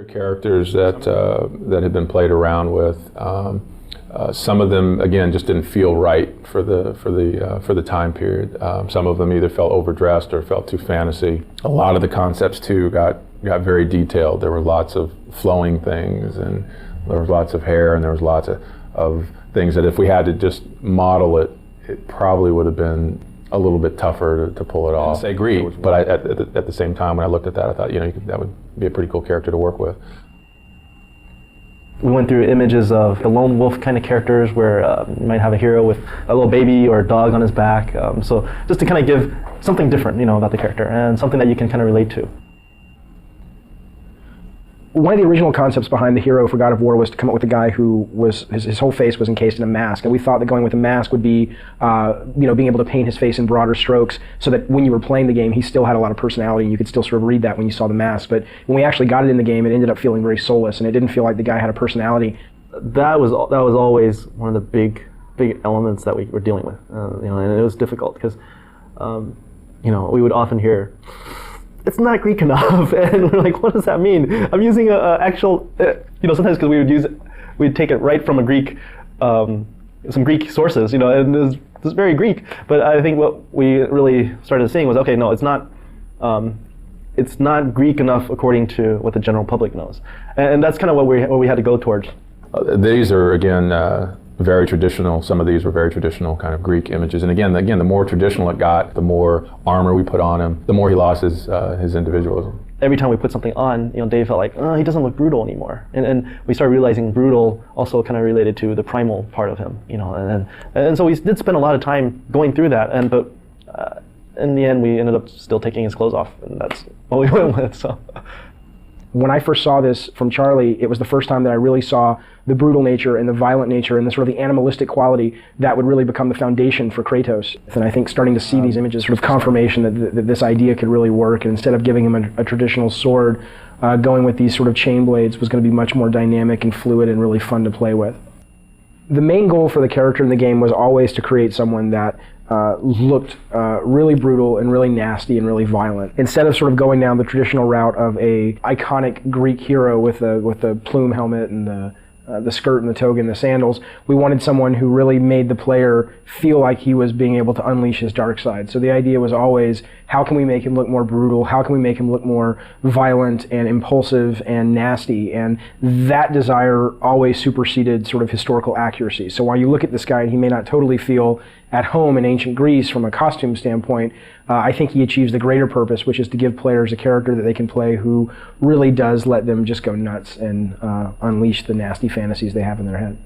Characters that had been played around with. Some of them, again, just didn't feel right for the time period. Some of them either felt overdressed or felt too fantasy. A lot of the concepts too got very detailed. There were lots of flowing things, and there was lots of hair, and there was lots of things that if we had to just model it, it probably would have been a little bit tougher to pull it off. I agree, but at the same time, when I looked at that, I thought, that would be a pretty cool character to work with. We went through images of the lone wolf kind of characters where you might have a hero with a little baby or a dog on his back. So just to kind of give something different, about the character and something that you can kind of relate to. One of the original concepts behind the hero for God of War was to come up with a guy who was his whole face was encased in a mask, and we thought that going with a mask would be, being able to paint his face in broader strokes, so that when you were playing the game, he still had a lot of personality, and you could still sort of read that when you saw the mask. But when we actually got it in the game, it ended up feeling very soulless, and it didn't feel like the guy had a personality. That was always one of the big elements that we were dealing with, and it was difficult because, we would often hear, "It's not Greek enough," and we're like, what does that mean? I'm using a actual, sometimes because we'd take it right from a Greek, some Greek sources, and it's very Greek. But I think what we really started seeing was, okay, no, it's not Greek enough according to what the general public knows, and that's kind of what we had to go towards. These are again very traditional. Some of these were very traditional kind of Greek images, and again, the more traditional it got, the more armor we put on him, the more he lost his individualism. Every time we put something on, Dave felt like, oh, he doesn't look brutal anymore, and we started realizing brutal also kind of related to the primal part of him, and so we did spend a lot of time going through that, but in the end we ended up still taking his clothes off, and that's what we went with. So. When I first saw this from Charlie, it was the first time that I really saw the brutal nature and the violent nature and the sort of the animalistic quality that would really become the foundation for Kratos. And I think starting to see these images sort of confirmation that this idea could really work, and instead of giving him a traditional sword, going with these sort of chain blades was going to be much more dynamic and fluid and really fun to play with. The main goal for the character in the game was always to create someone that looked really brutal and really nasty and really violent. Instead of sort of going down the traditional route of a iconic Greek hero with the plume helmet and the skirt and the toga and the sandals, we wanted someone who really made the player feel like he was being able to unleash his dark side. So the idea was always, how can we make him look more brutal? How can we make him look more violent and impulsive and nasty? And that desire always superseded sort of historical accuracy. So while you look at this guy and he may not totally feel at home in ancient Greece from a costume standpoint, I think he achieves the greater purpose, which is to give players a character that they can play who really does let them just go nuts and unleash the nasty fantasies they have in their head.